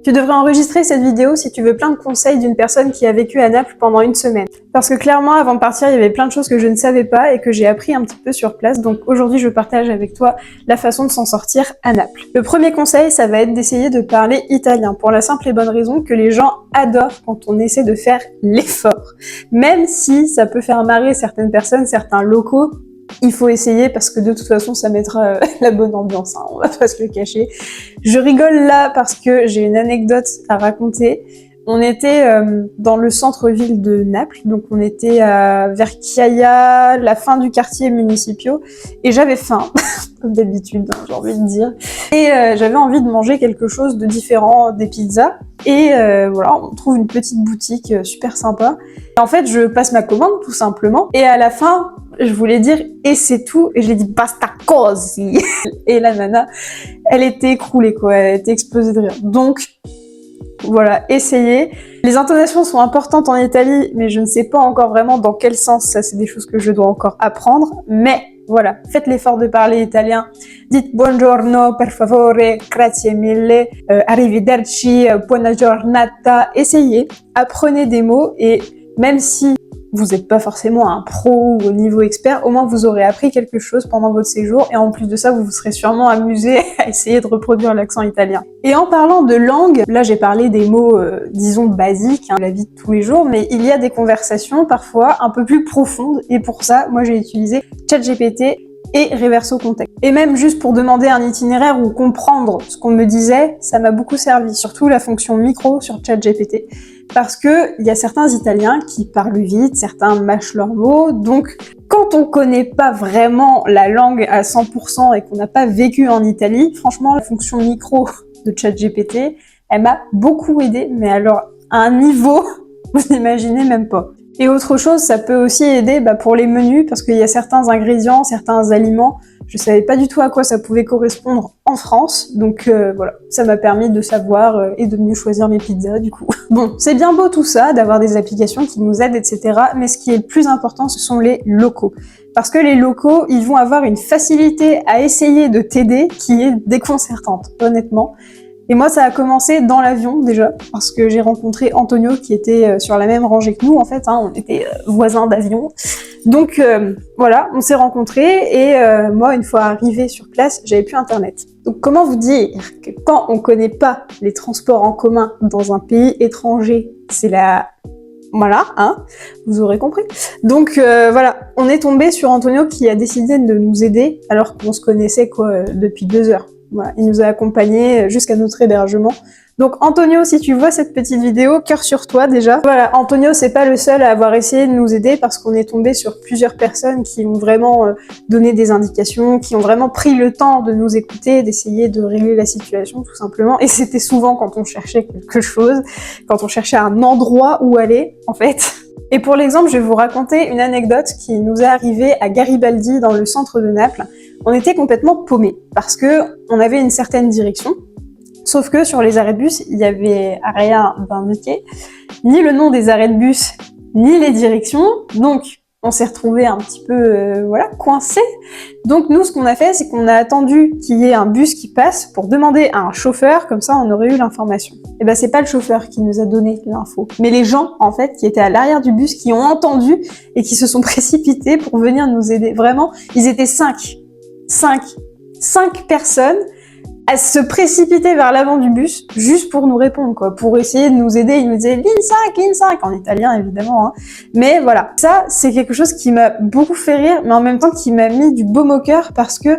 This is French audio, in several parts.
Tu devrais enregistrer cette vidéo si tu veux plein de conseils d'une personne qui a vécu à Naples pendant une semaine. Parce que clairement, avant de partir, il y avait plein de choses que je ne savais pas et que j'ai appris un petit peu sur place. Donc aujourd'hui, je partage avec toi la façon de s'en sortir à Naples. Le premier conseil, ça va être d'essayer de parler italien. Pour la simple et bonne raison que les gens adorent quand on essaie de faire l'effort. Même si ça peut faire marrer certaines personnes, certains locaux, il faut essayer parce que de toute façon ça mettra la bonne ambiance, hein, on va pas se le cacher. Je rigole là parce que j'ai une anecdote à raconter. On était dans le centre-ville de Naples, donc on était vers Chiaia, la fin du quartier municipio, et j'avais faim, comme d'habitude, hein, j'ai envie de dire. Et j'avais envie de manger quelque chose de différent des pizzas. Et voilà, on trouve une petite boutique super sympa. Et en fait, je passe ma commande tout simplement. Et à la fin, je voulais dire « et c'est tout » et je l'ai dit « basta così ». Et la nana, elle était écroulée quoi, elle était explosée de rire. Donc voilà, essayez. Les intonations sont importantes en Italie, mais je ne sais pas encore vraiment dans quel sens, ça c'est des choses que je dois encore apprendre. Mais voilà, faites l'effort de parler italien. Dites buongiorno, per favore, grazie mille, arrivederci, buona giornata. Essayez, apprenez des mots et même si vous n'êtes pas forcément un pro ou au niveau expert, au moins vous aurez appris quelque chose pendant votre séjour et en plus de ça, vous vous serez sûrement amusé à essayer de reproduire l'accent italien. Et en parlant de langue, là j'ai parlé des mots, disons basiques, hein, la vie de tous les jours, mais il y a des conversations parfois un peu plus profondes et pour ça, moi j'ai utilisé ChatGPT et Reverso Context. Et même juste pour demander un itinéraire ou comprendre ce qu'on me disait, ça m'a beaucoup servi, surtout la fonction micro sur ChatGPT. Parce que il y a certains Italiens qui parlent vite, certains mâchent leurs mots, donc quand on connaît pas vraiment la langue à 100% et qu'on n'a pas vécu en Italie, franchement la fonction micro de ChatGPT, elle m'a beaucoup aidé, mais alors à un niveau, vous n'imaginez même pas. Et autre chose, ça peut aussi aider pour les menus, parce qu'il y a certains ingrédients, certains aliments, je savais pas du tout à quoi ça pouvait correspondre en France, donc voilà, ça m'a permis de savoir et de mieux choisir mes pizzas du coup. Bon, c'est bien beau tout ça, d'avoir des applications qui nous aident, etc., mais ce qui est le plus important, ce sont les locaux. Parce que les locaux, ils vont avoir une facilité à essayer de t'aider qui est déconcertante, honnêtement. Et moi, ça a commencé dans l'avion déjà, parce que j'ai rencontré Antonio qui était sur la même rangée que nous, en fait, hein, on était voisins d'avion. Donc voilà, on s'est rencontrés et moi, une fois arrivée sur place, j'avais plus internet. Donc comment vous dire que quand on connaît pas les transports en commun dans un pays étranger, c'est la... Voilà, hein, vous aurez compris. Donc voilà, on est tombé sur Antonio qui a décidé de nous aider alors qu'on se connaissait quoi depuis 2 heures. Voilà, il nous a accompagnés jusqu'à notre hébergement. Donc Antonio, si tu vois cette petite vidéo, cœur sur toi déjà. Voilà, Antonio, c'est pas le seul à avoir essayé de nous aider parce qu'on est tombé sur plusieurs personnes qui ont vraiment donné des indications, qui ont vraiment pris le temps de nous écouter, d'essayer de régler la situation tout simplement. Et c'était souvent quand on cherchait quelque chose, quand on cherchait un endroit où aller, en fait. Et pour l'exemple, je vais vous raconter une anecdote qui nous est arrivée à Garibaldi, dans le centre de Naples. On était complètement paumés parce que on avait une certaine direction. Sauf que sur les arrêts de bus, il y avait rien d'indiqué, ni le nom des arrêts de bus, ni les directions. Donc, on s'est retrouvés un petit peu, voilà, coincés. Donc nous, ce qu'on a fait, c'est qu'on a attendu qu'il y ait un bus qui passe pour demander à un chauffeur, comme ça on aurait eu l'information. Et ben c'est pas le chauffeur qui nous a donné l'info, mais les gens, en fait, qui étaient à l'arrière du bus, qui ont entendu et qui se sont précipités pour venir nous aider. Vraiment, ils étaient 5 personnes à se précipiter vers l'avant du bus juste pour nous répondre, quoi, pour essayer de nous aider. Ils nous disaient ligne 5, en italien évidemment, hein. Mais voilà, ça c'est quelque chose qui m'a beaucoup fait rire, mais en même temps qui m'a mis du baume au cœur parce que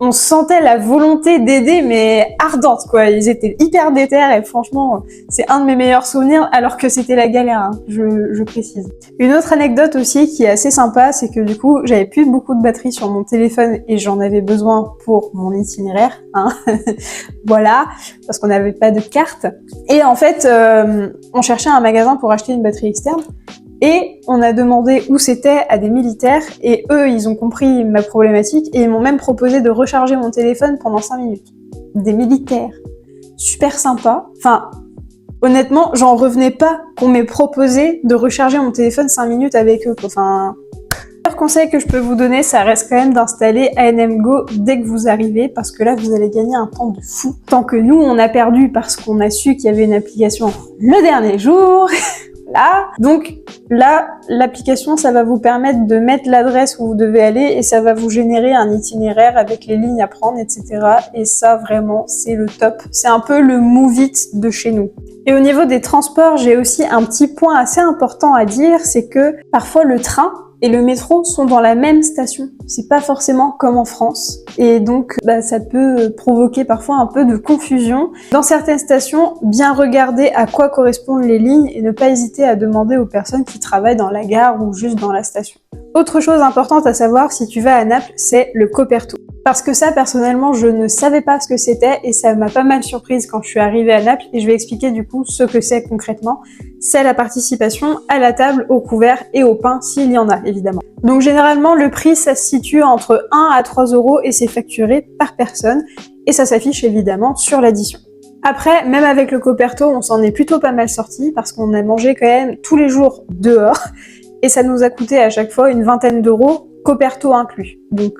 on sentait la volonté d'aider, mais ardente, quoi. Ils étaient hyper déter et franchement, c'est un de mes meilleurs souvenirs, alors que c'était la galère, hein, je précise. Une autre anecdote aussi qui est assez sympa, c'est que du coup, j'avais plus beaucoup de batterie sur mon téléphone et j'en avais besoin pour mon itinéraire, hein. Voilà, parce qu'on n'avait pas de carte. Et en fait, on cherchait un magasin pour acheter une batterie externe. Et on a demandé où c'était à des militaires et eux, ils ont compris ma problématique et ils m'ont même proposé de recharger mon téléphone pendant 5 minutes. Des militaires. Super sympa. Enfin, honnêtement, j'en revenais pas qu'on m'ait proposé de recharger mon téléphone 5 minutes avec eux. Enfin, Le meilleur conseil que je peux vous donner, ça reste quand même d'installer A&M Go dès que vous arrivez, parce que là, vous allez gagner un temps de fou. Tant que nous, on a perdu parce qu'on a su qu'il y avait une application le dernier jour. Là. Donc là, l'application, ça va vous permettre de mettre l'adresse où vous devez aller et ça va vous générer un itinéraire avec les lignes à prendre, etc. Et ça, vraiment, c'est le top. C'est un peu le Move It de chez nous. Et au niveau des transports, j'ai aussi un petit point assez important à dire, c'est que parfois le train et le métro sont dans la même station. C'est pas forcément comme en France. Et donc, ça peut provoquer parfois un peu de confusion. Dans certaines stations, bien regarder à quoi correspondent les lignes et ne pas hésiter à demander aux personnes qui travaillent dans la gare ou juste dans la station. Autre chose importante à savoir si tu vas à Naples, c'est le Coperto. Parce que ça, personnellement, je ne savais pas ce que c'était et ça m'a pas mal surprise quand je suis arrivée à Naples et je vais expliquer du coup ce que c'est concrètement. C'est la participation à la table, au couvert et au pain s'il y en a, évidemment. Donc généralement, le prix, ça se situe entre 1 à 3 € et c'est facturé par personne et ça s'affiche évidemment sur l'addition. Après, même avec le Coperto, on s'en est plutôt pas mal sorti parce qu'on a mangé quand même tous les jours dehors et ça nous a coûté à chaque fois une vingtaine d'euros, Coperto inclus. Donc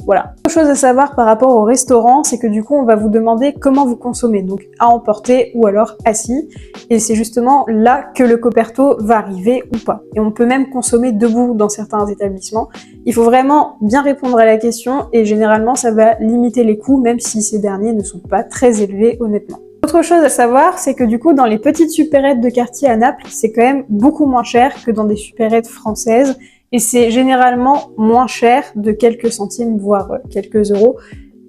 voilà. Autre chose à savoir par rapport au restaurant, c'est que du coup on va vous demander comment vous consommez, donc à emporter ou alors assis. Et c'est justement là que le Coperto va arriver ou pas. Et on peut même consommer debout dans certains établissements. Il faut vraiment bien répondre à la question et généralement ça va limiter les coûts, même si ces derniers ne sont pas très élevés honnêtement. Autre chose à savoir, c'est que du coup dans les petites supérettes de quartier à Naples, c'est quand même beaucoup moins cher que dans des supérettes françaises. Et c'est généralement moins cher de quelques centimes, voire quelques euros,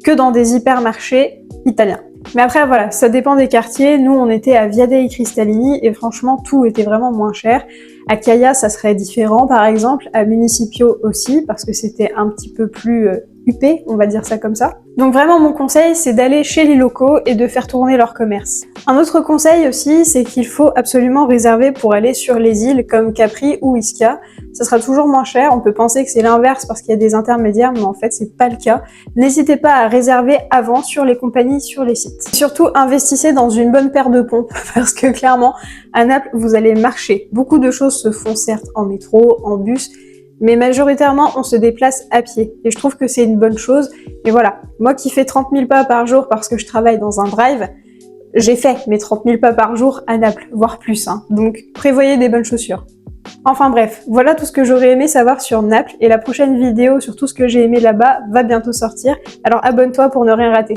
que dans des hypermarchés italiens. Mais après, voilà, ça dépend des quartiers. Nous, on était à Via dei Cristallini et franchement, tout était vraiment moins cher. À Caia, ça serait différent, par exemple. À Municipio aussi, parce que c'était un petit peu plus huppé, on va dire ça comme ça. Donc vraiment, mon conseil, c'est d'aller chez les locaux et de faire tourner leur commerce. Un autre conseil aussi, c'est qu'il faut absolument réserver pour aller sur les îles comme Capri ou Ischia. Ça sera toujours moins cher. On peut penser que c'est l'inverse parce qu'il y a des intermédiaires, mais en fait, c'est pas le cas. N'hésitez pas à réserver avant sur les compagnies, sur les sites. Surtout, investissez dans une bonne paire de pompes parce que clairement, à Naples, vous allez marcher. Beaucoup de choses se font certes en métro, en bus, mais majoritairement, on se déplace à pied. Et je trouve que c'est une bonne chose. Et voilà, moi qui fais 30 000 pas par jour parce que je travaille dans un drive, j'ai fait mes 30 000 pas par jour à Naples, voire plus. Donc, prévoyez des bonnes chaussures. Enfin bref, voilà tout ce que j'aurais aimé savoir sur Naples. Et la prochaine vidéo sur tout ce que j'ai aimé là-bas va bientôt sortir. Alors abonne-toi pour ne rien rater.